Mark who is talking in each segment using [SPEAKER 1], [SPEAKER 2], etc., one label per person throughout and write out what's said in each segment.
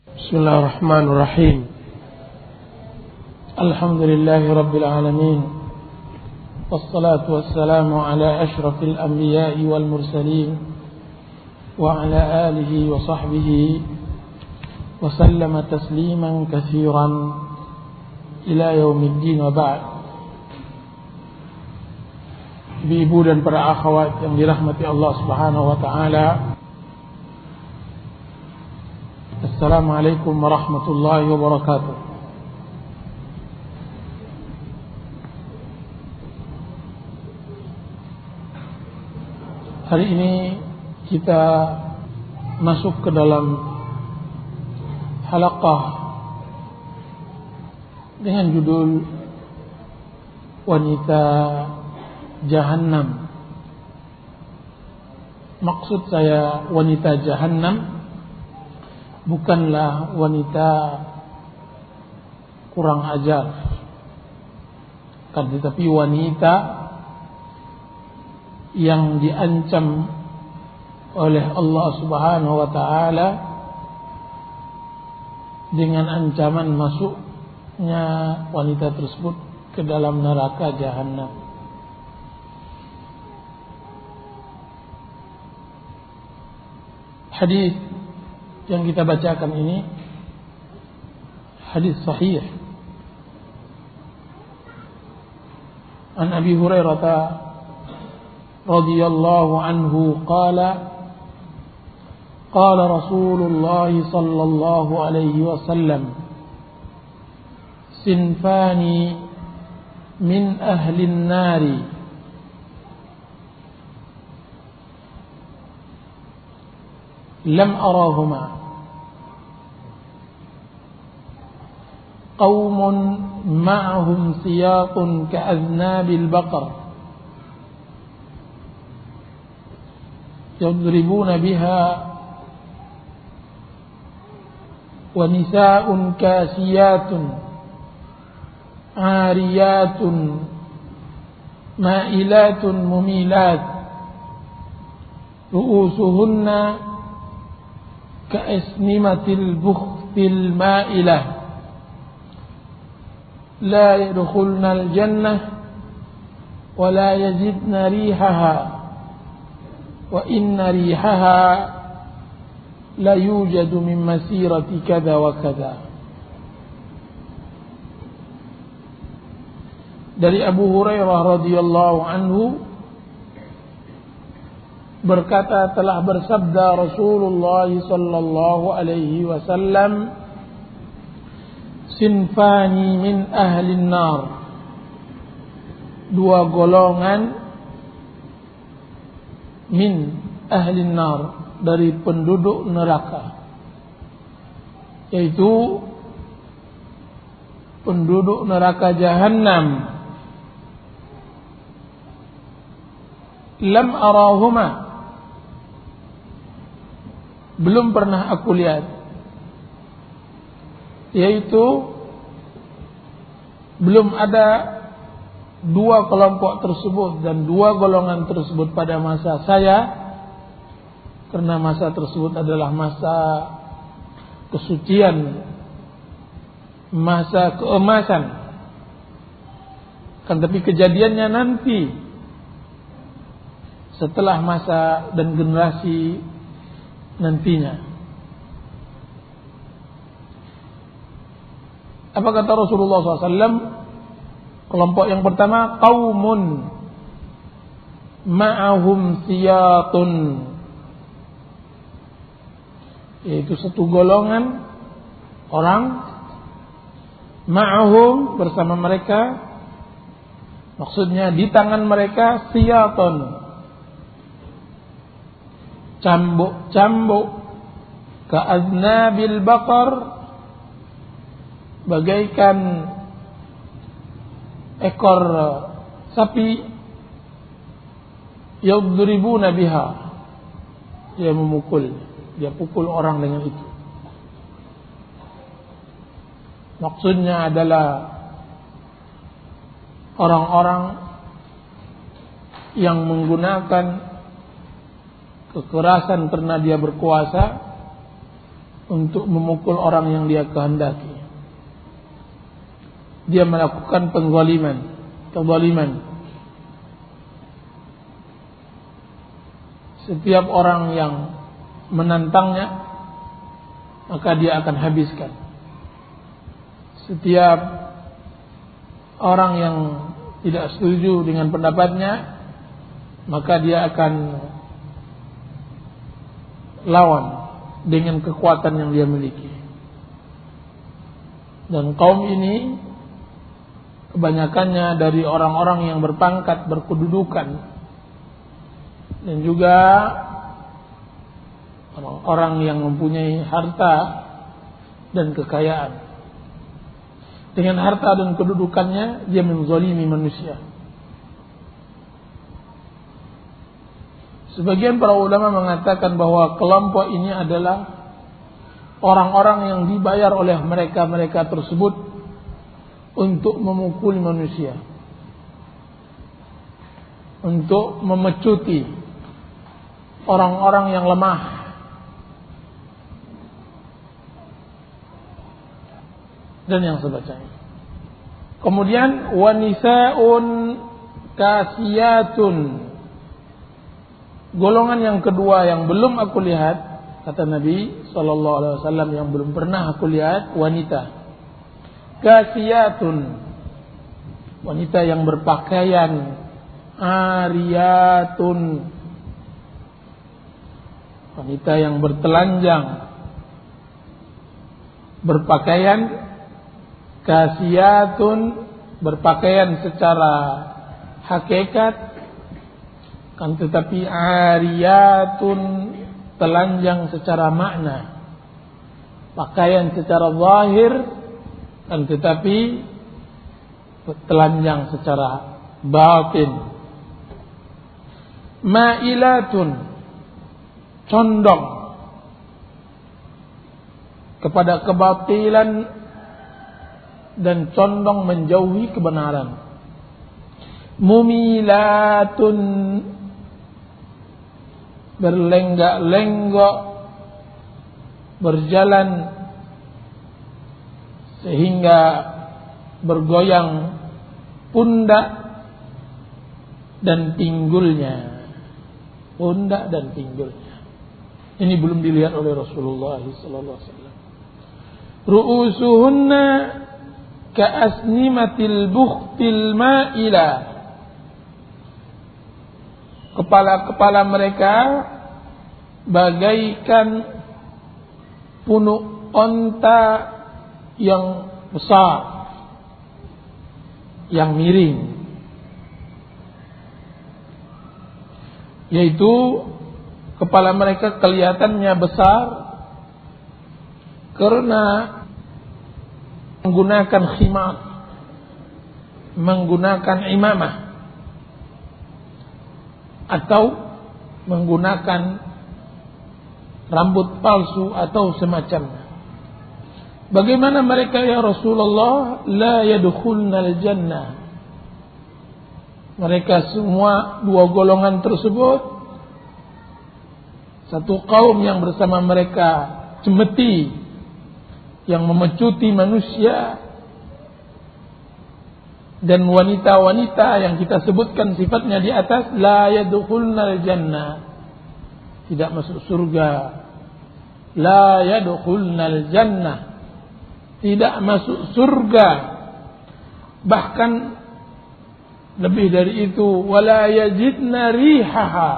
[SPEAKER 1] Bismillahirrahmanirrahim. Alhamdulillahi rabbil alamin. Wassalatu wassalamu ala asyrafil anbiya'i wal mursalin wa ala alihi wa sahbihi wa sallama tasliman katsiran ila yaumiddin wa ba'd. Ibu dan para akhwat yang dirahmati Allah Subhanahu wa taala, Assalamualaikum warahmatullahi wabarakatuh. Hari ini kita masuk ke dalam halaqah dengan judul Wanita Jahannam. Maksud saya wanita Jahannam bukanlah wanita kurang ajar, tetapi wanita yang diancam oleh Allah Subhanahu wa taala dengan ancaman masuknya wanita tersebut ke dalam neraka Jahannam. Hadis yang kita bacakan ini hadis sahih an Abi Hurairah radhiyallahu anhu qala qala Rasulullah sallallahu alaihi wasallam sinfani min ahli an-nari lam arahuma qaumun ma'ahum siyaqun ka'adnabil baqar yadribuna biha wa nisaa'un kasiyatun 'ariyatun ma'ilatun mumilat ru'usuhunna ka'asnimatil bukhtil ma'ilah la yadkhulnal jannah wa la yajidna rihaha wa inna rihaha la yujadu min masirati kada wa kada. Dari Abu Hurairah radhiyallahu anhu berkata, telah bersabda Rasulullah sallallahu alaihi wasallam, sinfani min ahli nar, dua golongan min ahli nar, dari penduduk neraka, yaitu penduduk neraka Jahannam. Lam arahuma, belum pernah aku lihat, yaitu belum ada dua kelompok tersebut dan dua golongan tersebut pada masa saya, karena masa tersebut adalah masa kesucian, masa keemasan. Kan tapi kejadiannya nanti setelah masa dan generasi nantinya. Apa kata Rasulullah SAW? Kelompok yang pertama, qaumun ma'ahum siyatun, yaitu satu golongan orang, ma'ahum bersama mereka, maksudnya di tangan mereka, siyatun, cambuk-cambuk, ka'adnabil baqar, bagaikan ekor sapi, yadribuna biha, dia memukul, dia pukul orang dengan itu. Maksudnya adalah orang-orang yang menggunakan kekerasan karena dia berkuasa untuk memukul orang yang dia kehendaki. Dia melakukan kezaliman. Setiap orang yang menantangnya, maka dia akan habiskan. Setiap orang yang tidak setuju dengan pendapatnya, maka dia akan lawan dengan kekuatan yang dia miliki. Dan kaum ini kebanyakannya dari orang-orang yang berpangkat, berkedudukan, dan juga orang yang mempunyai harta dan kekayaan. Dengan harta dan kedudukannya dia menzalimi manusia. Sebagian para ulama mengatakan bahwa kelompok ini adalah orang-orang yang dibayar oleh mereka tersebut untuk memukul manusia, untuk memecuti orang-orang yang lemah. Dan yang sebagainya. Kemudian wanisaun kasiyatun. Golongan yang kedua yang belum aku lihat, kata Nabi sallallahu alaihi wasallam, yang belum pernah aku lihat, wanita kasiyatun. Wanita yang berpakaian ariyatun. Wanita yang bertelanjang, berpakaian kasiyatun, berpakaian secara hakikat, kan tetapi ariyatun, telanjang secara makna. Pakaian secara zahir, kan tetapi telanjang secara batin. Ma'ilatun, condong kepada kebatilan dan condong menjauhi kebenaran. Mumilatun, berlenggak-lenggok, berjalan sehingga bergoyang pundak dan pinggulnya. Pundak dan pinggulnya. Ini belum dilihat oleh Rasulullah sallallahu alaihi wasallam. Ru'usuhunna ka'asnimatil bukhtil ma'ila. Kepala-kepala mereka bagaikan punuk onta yang besar, yang miring. Yaitu kepala mereka kelihatannya besar karena menggunakan khimar, menggunakan imamah, atau menggunakan rambut palsu atau semacamnya. Bagaimana mereka ya Rasulullah? La yadkhulnal jannah. Mereka semua dua golongan tersebut, satu kaum yang bersama mereka cemeti, yang memecuti manusia, dan wanita-wanita yang kita sebutkan sifatnya di atas, la yadkhulnal jannah, tidak masuk surga. La yadkhulnal jannah, tidak masuk surga. Bahkan lebih dari itu, wala yajidna rihaha,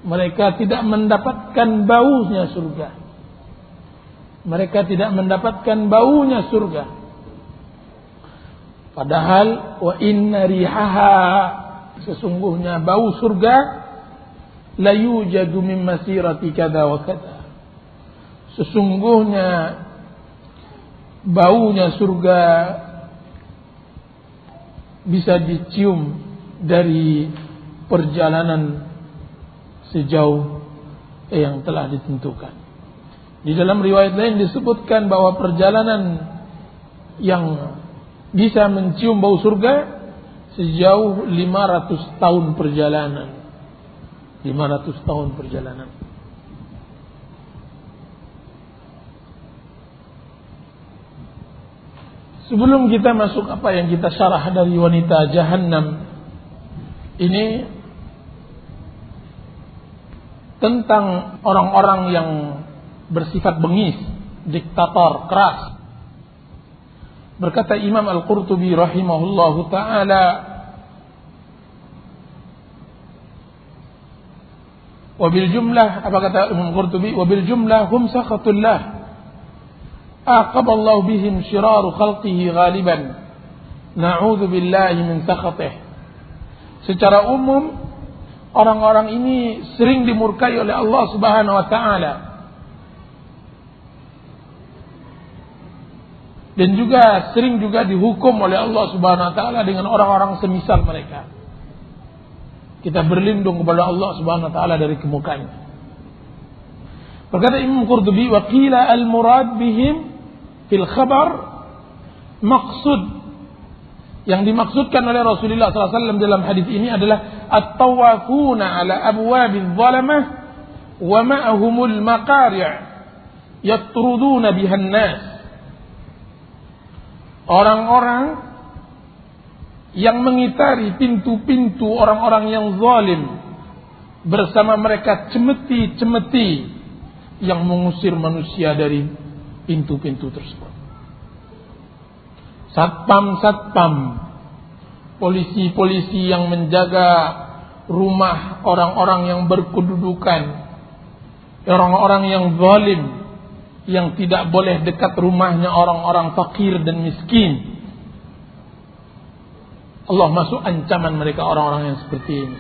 [SPEAKER 1] mereka tidak mendapatkan baunya surga. Mereka tidak mendapatkan baunya surga. Padahal wa inna rihaha, sesungguhnya bau surga, la yujadu min masirati kada wa kada. Sesungguhnya baunya surga bisa dicium dari perjalanan sejauh yang telah ditentukan. Di dalam riwayat lain disebutkan bahwa perjalanan yang bisa mencium bau surga sejauh 500 tahun perjalanan. 500 tahun perjalanan. Sebelum kita masuk apa yang kita syarah dari wanita Jahannam ini, tentang orang-orang yang bersifat bengis, diktator, keras. Berkata Imam Al-Qurtubi rahimahullahu ta'ala, wabil jumlah, apa kata Imam Al-Qurtubi? Wabil jumlah hum sakhatullah, aqaballahu bihim syiraru khalqihi ghaliban, na'udzu billahi min sakhatih. Secara umum, orang-orang ini sering dimurkai oleh Allah Subhanahu wa ta'ala, dan juga sering juga dihukum oleh Allah Subhanahu wa ta'ala dengan orang-orang semisal mereka. Kita berlindung kepada Allah Subhanahu wa ta'ala dari kemurkaan. Berkata Imam Qurtubi, wa qila al-murad bihim fil khabar maqsud, yang dimaksudkan oleh Rasulullah SAW dalam hadis ini adalah at-tawafuna ala abwabiz zalamah wa ma'ahumul maqari' yatruduna bihan nas. Orang-orang yang mengitari pintu-pintu orang-orang yang zalim, bersama mereka cemeti-cemeti yang mengusir manusia dari pintu-pintu tersebut. Satpam-satpam, polisi-polisi yang menjaga rumah orang-orang yang berkedudukan, orang-orang yang zalim, yang tidak boleh dekat rumahnya orang-orang fakir dan miskin. Allah masuk ancaman mereka, orang-orang yang seperti ini.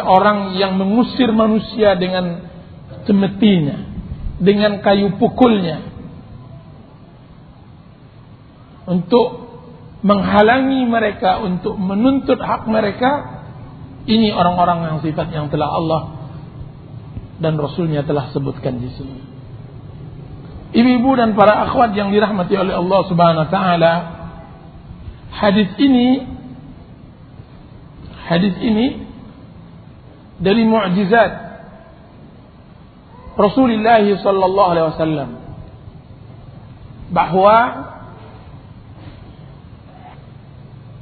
[SPEAKER 1] Orang yang mengusir manusia dengan cemetinya, dengan kayu pukulnya, untuk menghalangi mereka, untuk menuntut hak mereka. Ini orang-orang yang sifat yang telah Allah dan Rasulnya telah sebutkan di sini. Ibu-ibu dan para akhwat yang dirahmati oleh Allah Subhanahu wa ta'ala, hadis ini dari mukjizat Rasulullah sallallahu alaihi wasallam, bahwa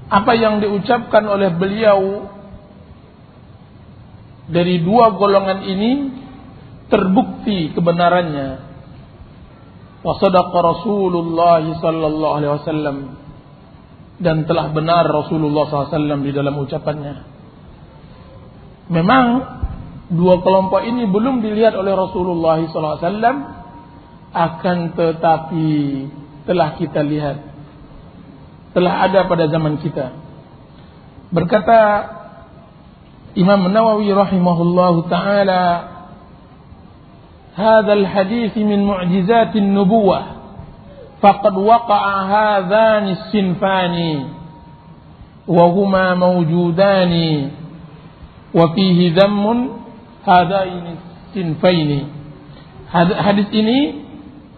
[SPEAKER 1] apa yang diucapkan oleh beliau dari dua golongan ini terbukti kebenarannya. Wa sadaqa Rasulullah sallallahu alaihi wasallam, dan telah benar Rasulullah SAW di dalam ucapannya. Memang dua kelompok ini belum dilihat oleh Rasulullah SAW, akan tetapi telah kita lihat, telah ada pada zaman kita. Berkata Imam Nawawi rahimahullahu ta'ala, hadzal hadits min mu'jizatin nubuwah, faqad waqa'a hadzani as-sinfani wa huma mawjudani wa fihi dhammun hadaini as-sinfaini. Hadis ini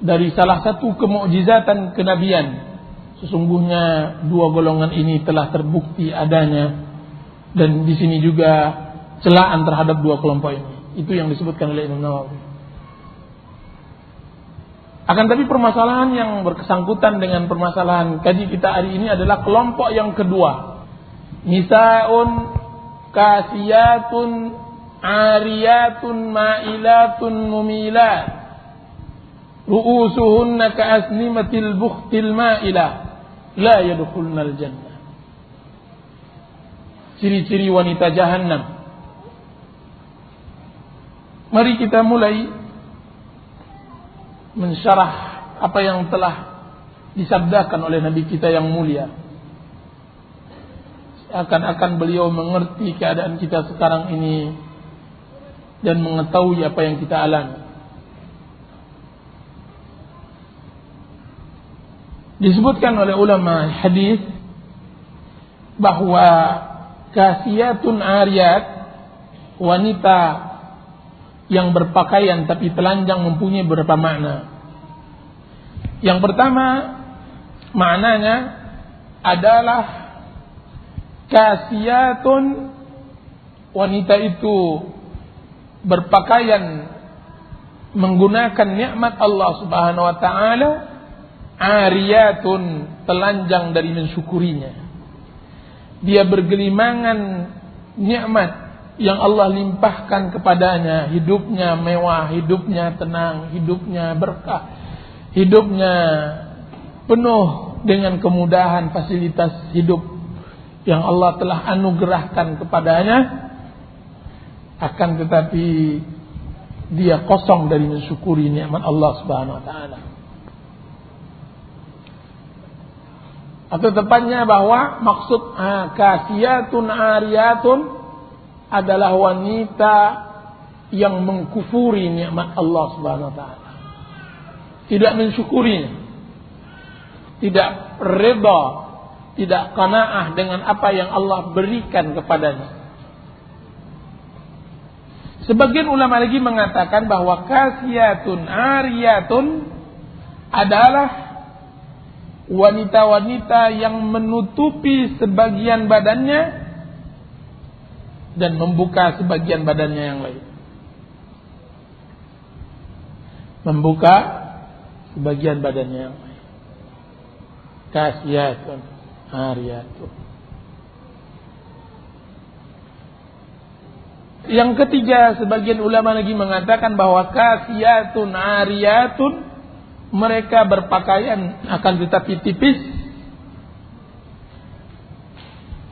[SPEAKER 1] dari salah satu kemukjizatan kenabian. Sesungguhnya dua golongan ini telah terbukti adanya, dan di sini juga celaan terhadap dua kelompok ini. Itu yang disebutkan oleh Imam Nawawi. Akan tapi permasalahan yang bersangkutan dengan permasalahan kaji kita hari ini adalah kelompok yang kedua. Nisaun kasiyatun ariyatun ma'ilatun mumilat, ru'usuhunna ka'asnimatil bukhtil ma'ilah, la yadkhulnal jannah. Ciri-ciri wanita Jahannam. Mari kita mulai mensyarah apa yang telah disabdakan oleh Nabi kita yang mulia. Akan beliau mengerti keadaan kita sekarang ini dan mengetahui apa yang kita alami. Disebutkan oleh ulama hadis bahwa kasiyatun ariyat, wanita yang berpakaian tapi telanjang, mempunyai beberapa makna. Yang pertama, maknanya adalah kasiyatun, wanita itu berpakaian menggunakan nikmat Allah Subhanahu wa ta'ala ariyatun, telanjang dari mensyukurinya. Dia bergelimangan nikmat yang Allah limpahkan kepadanya, hidupnya mewah, hidupnya tenang, hidupnya berkah, hidupnya penuh dengan kemudahan fasilitas hidup yang Allah telah anugerahkan kepadanya, akan tetapi dia kosong dari mensyukuri nikmat Allah Subhanahu wa taala. Atau tepatnya bahwa maksud kasiyatun ariyatun adalah wanita yang mengkufuri nikmat Allah Subhanahu wa taala. Tidak mensyukurinya. Tidak reda, tidak qanaah dengan apa yang Allah berikan kepadanya. Sebagian ulama lagi mengatakan bahwa kasiyatun ariyatun adalah wanita-wanita yang menutupi sebagian badannya dan membuka sebagian badannya yang lain. Membuka sebagian badannya yang lain. Kasiyatun ariyatun. Yang ketiga, sebagian ulama lagi mengatakan bahwa kasiyatun ariyatun, mereka berpakaian akan tetapi tipis,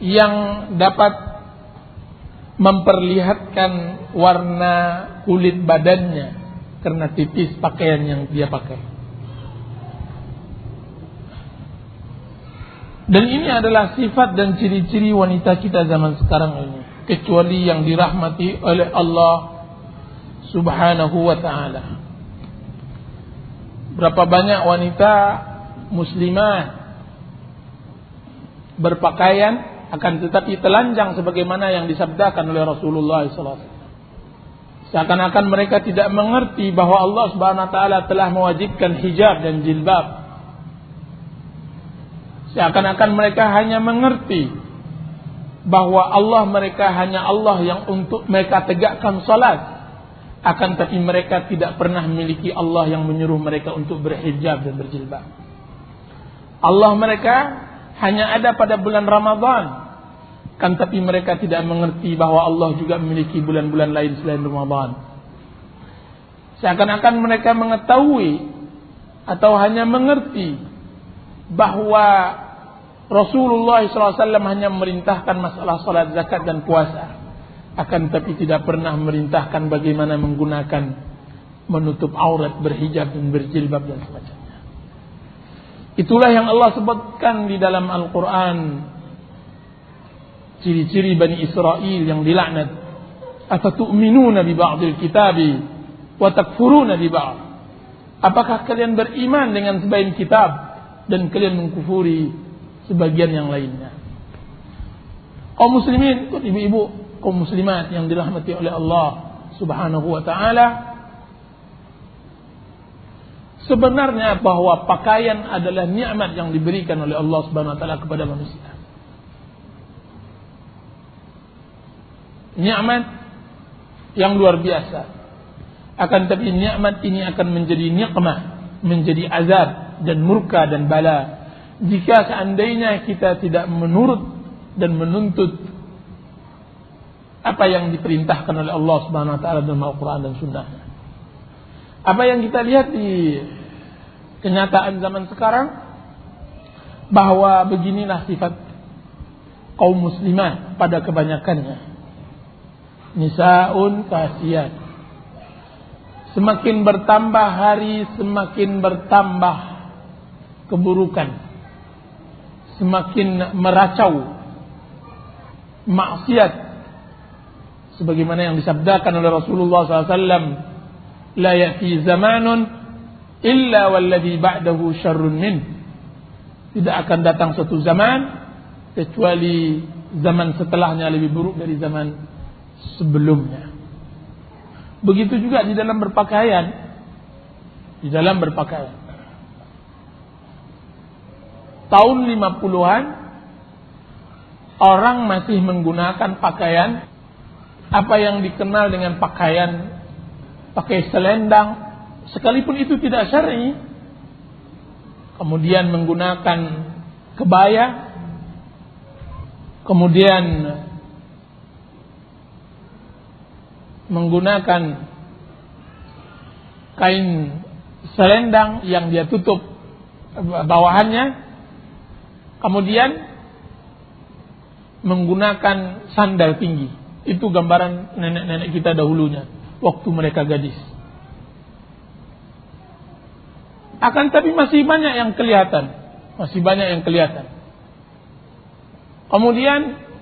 [SPEAKER 1] yang dapat memperlihatkan warna kulit badannya karena tipis pakaian yang dia pakai. Dan ini adalah sifat dan ciri-ciri wanita kita zaman sekarang ini, kecuali yang dirahmati oleh Allah Subhanahu wa ta'ala. Berapa banyak wanita muslimat berpakaian akan tetapi telanjang sebagaimana yang disabdakan oleh Rasulullah SAW. Seakan-akan mereka tidak mengerti bahwa Allah Subhanahu wa taala telah mewajibkan hijab dan jilbab. Seakan-akan mereka hanya mengerti bahwa Allah mereka hanya Allah yang untuk mereka tegakkan salat. Akan tapi mereka tidak pernah memiliki Allah yang menyuruh mereka untuk berhijab dan berjilbab. Allah mereka hanya ada pada bulan Ramadan. Kan tapi mereka tidak mengerti bahwa Allah juga memiliki bulan-bulan lain selain Ramadan. Seakan-akan mereka mengetahui atau hanya mengerti bahwa Rasulullah SAW hanya memerintahkan masalah salat, zakat dan puasa. Akan tapi tidak pernah memerintahkan bagaimana menggunakan menutup aurat, berhijab dan berjilbab dan semacamnya. Itulah yang Allah sebutkan di dalam Al-Quran, ciri-ciri Bani Israel yang dilaknat. Afatu'minuna bi ba'dil kitabi wa takfuruna bi ba'd. Apakah kalian beriman dengan sebagian kitab dan kalian mengkufuri sebagian yang lainnya? Kaum muslimin, ibu-ibu, kaum muslimat yang dirahmati oleh Allah Subhanahu wa ta'ala, sebenarnya bahwa pakaian adalah nikmat yang diberikan oleh Allah Subhanahu wa ta'ala kepada manusia. Nikmat yang luar biasa. Akan tapi nikmat ini akan menjadi nikmah, menjadi azab dan murka dan bala jika seandainya kita tidak menurut dan menuntut apa yang diperintahkan oleh Allah Subhanahu wa taala dalam Al-Qur'an dan Sunnah. Apa yang kita lihat di kenyataan zaman sekarang, bahwa beginilah sifat kaum muslimat pada kebanyakannya. Nisaun kasiyat. Semakin bertambah hari, semakin bertambah keburukan. Semakin meracau maksiat. Sebagaimana yang disabdakan oleh Rasulullah SAW, la ya'ti zamanun illa walladhi ba'dahu syarrun min. Tidak akan datang suatu zaman kecuali zaman setelahnya lebih buruk dari zaman sebelumnya. Begitu juga di dalam berpakaian. Di dalam berpakaian. Tahun 50-an orang masih menggunakan pakaian apa yang dikenal dengan pakaian pakai selendang, sekalipun itu tidak syar'i. kemudian menggunakan kebaya, kemudian menggunakan kain selendang yang dia tutup bawahannya, kemudian menggunakan sandal tinggi. Itu gambaran nenek-nenek kita dahulunya waktu mereka gadis. Akan tapi masih banyak yang kelihatan. Kemudian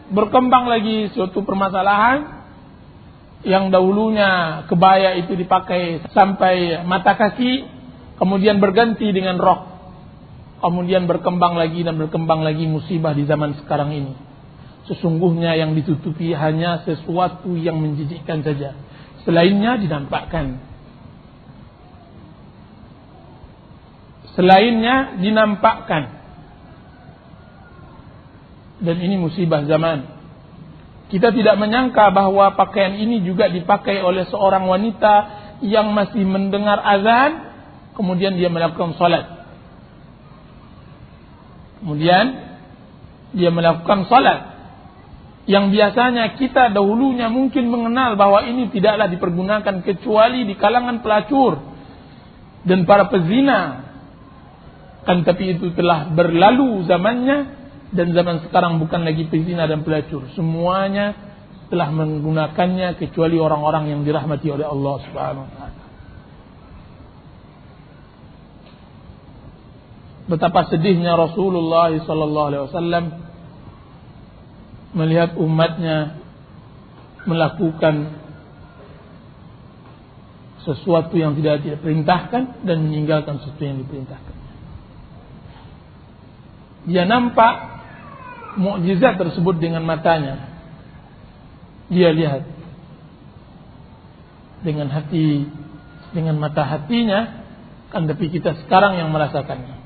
[SPEAKER 1] berkembang lagi suatu permasalahan yang dahulunya kebaya itu dipakai sampai mata kaki, kemudian berganti dengan rok. Kemudian berkembang lagi musibah di zaman sekarang ini. Sesungguhnya yang ditutupi hanya sesuatu yang menjijikkan saja. Selainnya dinampakkan. Dan ini musibah zaman. Kita tidak menyangka bahwa pakaian ini juga dipakai oleh seorang wanita yang masih mendengar azan, kemudian dia melakukan salat. Yang biasanya kita dahulunya mungkin mengenal bahwa ini tidaklah dipergunakan kecuali di kalangan pelacur dan para pezina. Kan tapi itu telah berlalu zamannya, dan zaman sekarang bukan lagi pezina dan pelacur. Semuanya telah menggunakannya kecuali orang-orang yang dirahmati oleh Allah Subhanahu wa taala. Betapa sedihnya Rasulullah sallallahu alaihi wasallam melihat umatnya melakukan sesuatu yang tidak diperintahkan dan meninggalkan sesuatu yang diperintahkan. Dia nampak mukjizat tersebut dengan matanya. Dia lihat dengan mata hatinya, kan tapi kita sekarang yang merasakannya.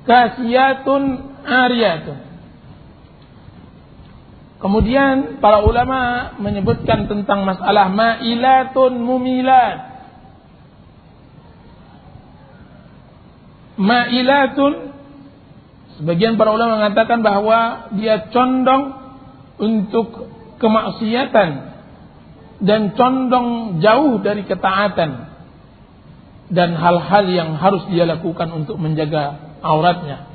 [SPEAKER 1] Kasiyatun ariyatun. Kemudian para ulama menyebutkan tentang masalah ma'ilatun mumilat. Ma'ilatun, sebagian para ulama mengatakan bahwa dia condong untuk kemaksiatan dan condong jauh dari ketaatan dan hal-hal yang harus dia lakukan untuk menjaga auratnya.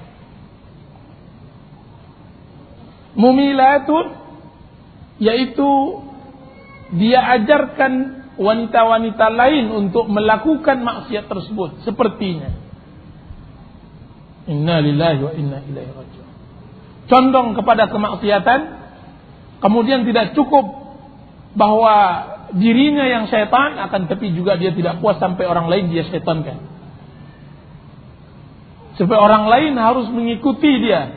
[SPEAKER 1] Mumilatun, yaitu dia ajarkan wanita-wanita lain untuk melakukan maksiat tersebut sepertinya. Inna lillahi wa inna ilaihi raji'un. Condong kepada kemaksiatan, kemudian tidak cukup bahwa dirinya yang syaitan, akan tapi juga dia tidak puas sampai orang lain dia syaitankan. Supaya orang lain harus mengikuti dia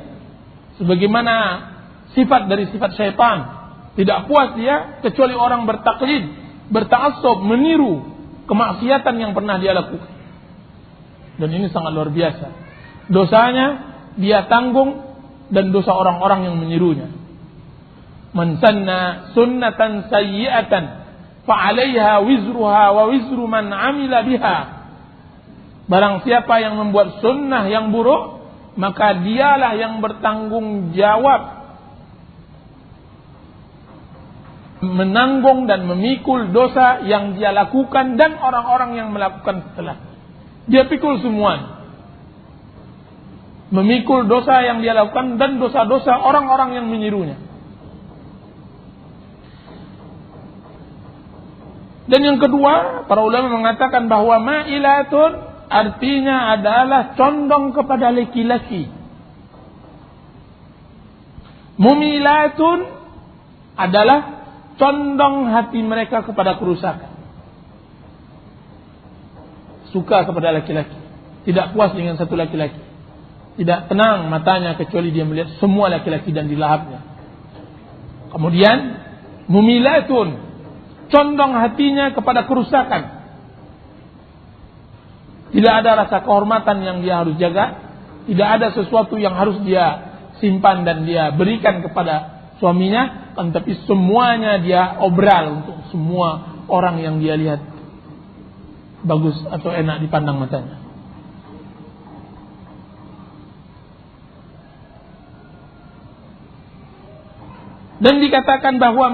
[SPEAKER 1] sebagaimana sifat dari sifat syaitan. Tidak puas dia kecuali orang bertaklid, berta'assub, meniru kemaksiatan yang pernah dia lakukan. Dan ini sangat luar biasa. Dosanya dia tanggung dan dosa orang-orang yang menirunya. Man sanna sunnatan sayyi'atan fa'alaiha wizruha wa wizru man 'amila biha. Barang siapa yang membuat sunnah yang buruk, maka dialah yang bertanggung jawab, menanggung dan memikul dosa yang dia lakukan dan orang-orang yang melakukan setelah. Dia pikul semua. Memikul dosa yang dia lakukan dan dosa-dosa orang-orang yang menirunya. Dan yang kedua, para ulama mengatakan bahwa ma'ilatun artinya adalah condong kepada laki-laki. Mumilatun adalah condong hati mereka kepada kerusakan. Suka kepada laki-laki, tidak puas dengan satu laki-laki, tidak tenang matanya kecuali dia melihat semua laki-laki dan dilahapnya. Kemudian mumilatun, condong hatinya kepada kerusakan. Tidak ada rasa kehormatan yang dia harus jaga, tidak ada sesuatu yang harus dia simpan dan dia berikan kepada suaminya, tapi semuanya dia obral untuk semua orang yang dia lihat bagus atau enak dipandang matanya. Dan dikatakan bahwa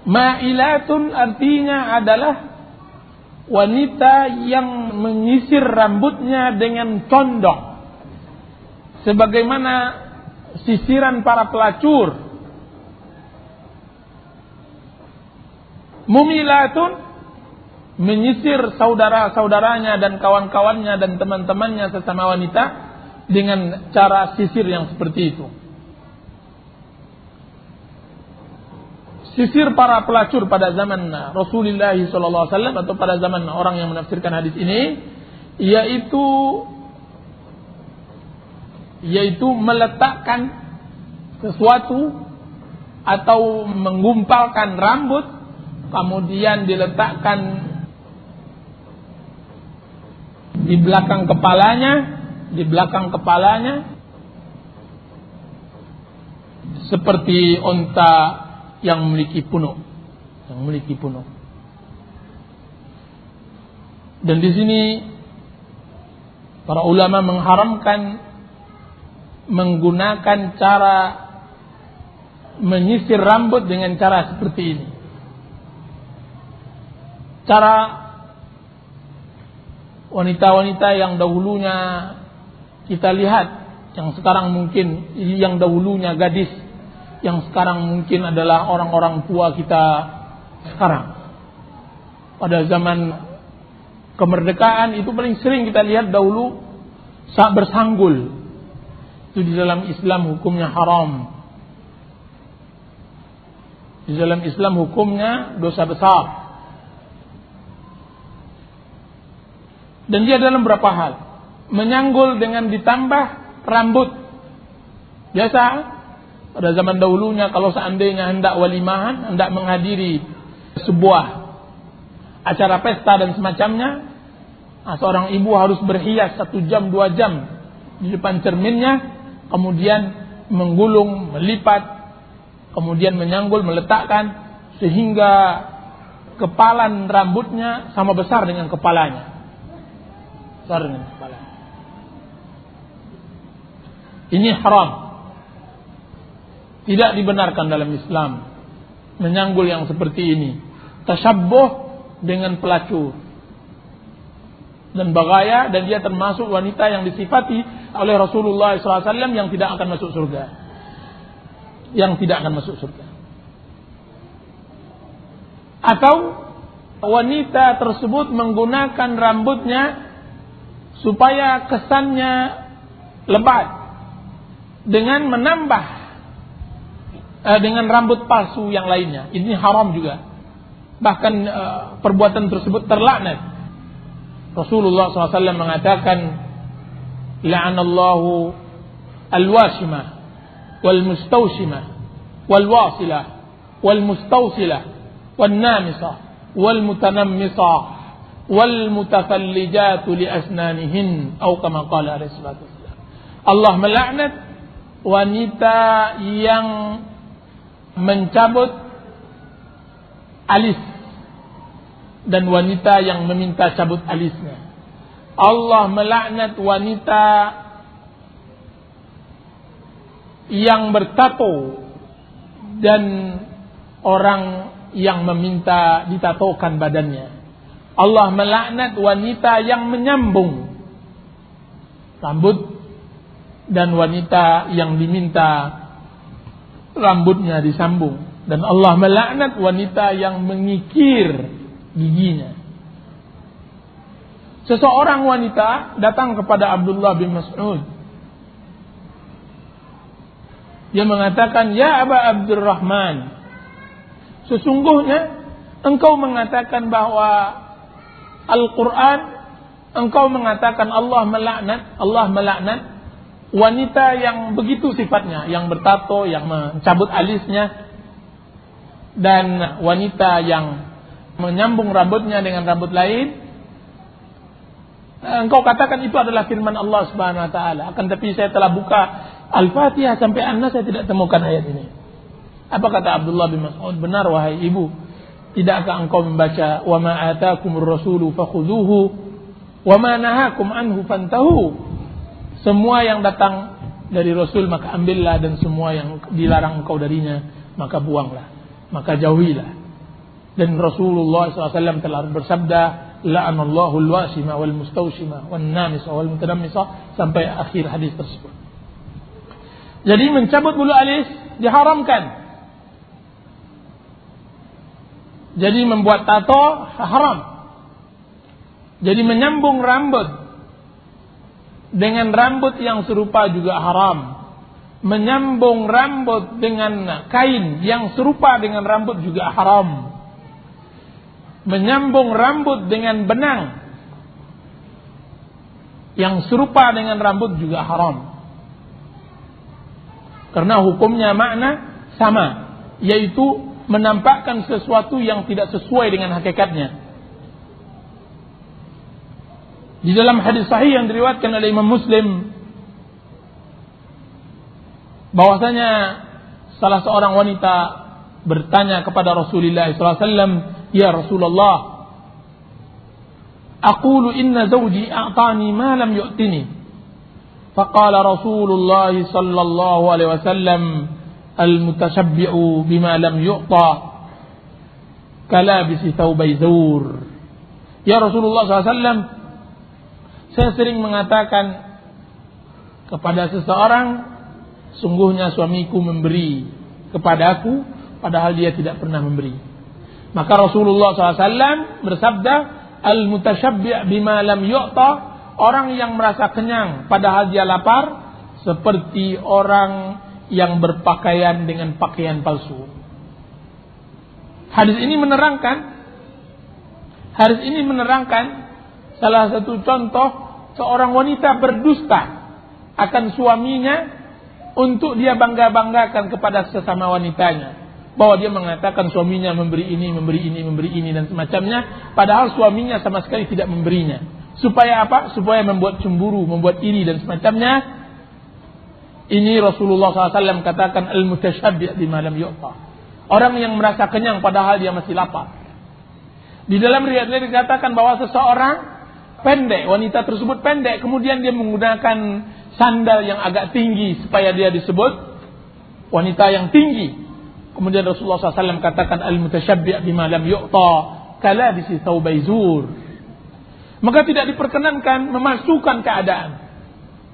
[SPEAKER 1] ma'ilatun artinya adalah wanita yang menyisir rambutnya dengan condong, sebagaimana sisiran para pelacur. Mumilatun menyisir saudara-saudaranya dan kawan-kawannya dan teman-temannya sesama wanita dengan cara sisir yang seperti itu. Sisir para pelacur pada zaman Rasulullah SAW atau pada zaman orang yang menafsirkan hadis ini, yaitu meletakkan sesuatu atau menggumpalkan rambut, kemudian diletakkan di belakang kepalanya seperti unta yang memiliki punuk. Dan di sini para ulama mengharamkan menggunakan cara menyisir rambut dengan cara seperti ini. Cara wanita-wanita yang dahulunya kita lihat, yang dahulunya gadis, yang sekarang mungkin adalah orang-orang tua kita sekarang. Pada zaman kemerdekaan itu paling sering kita lihat dahulu saat bersanggul. Itu di dalam Islam hukumnya haram. Di dalam Islam hukumnya dosa besar. Dan dia dalam beberapa hal. Menyanggul dengan ditambah rambut. Biasa pada zaman dahulunya kalau seandainya hendak walimahan, hendak menghadiri sebuah acara pesta dan semacamnya, seorang ibu harus berhias 1 jam 2 jam di depan cerminnya, kemudian menggulung, melipat, kemudian menyanggul, meletakkan sehingga kepalan rambutnya sama besar dengan kepalanya. Besar dengan kepalanya. Ini haram. Tidak dibenarkan dalam Islam menyanggul yang seperti ini. Tasyabbuh dengan pelacur dan bagaya, dan dia termasuk wanita yang disifati oleh Rasulullah SAW yang tidak akan masuk surga. Atau wanita tersebut menggunakan rambutnya supaya kesannya lebat dengan menambah dengan rambut palsu yang lainnya. Ini haram juga. Bahkan perbuatan tersebut terlaknat. Rasulullah SAW mengatakan, la'anallahu al-washimah wal-mustawshimah wal-wasilah wal-mustawsilah wal-namisah wal-mutanammisah wal-mutafallijatu li-asnanihin, atau kama qala alaihi salatu wassalam. Allah melaknat wanita yang mencabut alis dan wanita yang meminta cabut alisnya. Allah melaknat wanita yang bertato dan orang yang meminta ditatokan badannya. Allah melaknat wanita yang menyambung rambut dan wanita yang diminta rambutnya disambung. Dan Allah melaknat wanita yang mengikir giginya. Seseorang wanita datang kepada Abdullah bin Mas'ud. Dia mengatakan, "Ya Aba Abdurrahman, sesungguhnya engkau mengatakan bahwa Al-Quran, engkau mengatakan Allah melaknat wanita yang begitu sifatnya, yang bertato, yang mencabut alisnya, dan wanita yang menyambung rambutnya dengan rambut lain. Engkau katakan itu adalah firman Allah Subhanahu wa taala. Akan tapi saya telah buka Al-Fatihah sampai An-Nas, saya tidak temukan ayat ini." Apa kata Abdullah bin Mas'ud? "Benar wahai ibu, tidakkah engkau membaca wa ma ataakumur rasulu fakhuduhu wa ma nahakum anhu fantahu?" Semua yang datang dari Rasul, maka ambillah, dan semua yang dilarang engkau darinya, maka buanglah, maka jauhilah. Dan Rasulullah SAW telah bersabda, la'anallahu al-wasima wal mustawshima wan namisa wal mutanammisa, sampai akhir hadis tersebut. Jadi mencabut bulu alis diharamkan. Jadi membuat tato haram. Jadi menyambung rambut dengan rambut yang serupa juga haram. Menyambung rambut dengan kain yang serupa dengan rambut juga haram. Menyambung rambut dengan benang yang serupa dengan rambut juga haram. Karena hukumnya makna sama, yaitu menampakkan sesuatu yang tidak sesuai dengan hakikatnya. Di dalam hadis sahih yang diriwayatkan oleh Imam Muslim, bahwasanya salah seorang wanita bertanya kepada Rasulullah SAW, ya Rasulullah, aqulu inna zawji a'tani ma lam yu'tini. Faqala Rasulullah sallallahu alaihi wasallam, al-mutashabbi'u bima lam yu'ta kalabisi thawbai zur. Ya Rasulullah SAW, saya sering mengatakan kepada seseorang, sungguhnya suamiku memberi kepadaku padahal dia tidak pernah memberi. Maka Rasulullah SAW bersabda, al-mutashabbi' bima lam yu'ta, orang yang merasa kenyang padahal dia lapar, seperti orang yang berpakaian dengan pakaian palsu. Hadis ini menerangkan salah satu contoh seorang wanita berdusta akan suaminya untuk dia bangga-banggakan kepada sesama wanitanya, bahwa dia mengatakan suaminya memberi ini dan semacamnya, padahal suaminya sama sekali tidak memberinya. Supaya apa? Supaya membuat cemburu, membuat iri dan semacamnya. Ini Rasulullah SAW katakan al-mutashabbi' bima lam yu'ta, orang yang merasa kenyang padahal dia masih lapar. Di dalam riwayat lain dikatakan bahwa seseorang pendek, wanita tersebut pendek, kemudian dia menggunakan sandal yang agak tinggi supaya dia disebut wanita yang tinggi. Kemudian Rasulullah SAW katakan al-mutashabbi' bima lam yu'ta kalabisi thawbai zur. Maka tidak diperkenankan memasukkan keadaan.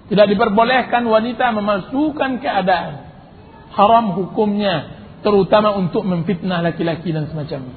[SPEAKER 1] Tidak diperbolehkan wanita memasukkan keadaan. Haram hukumnya, terutama untuk memfitnah laki-laki dan semacamnya.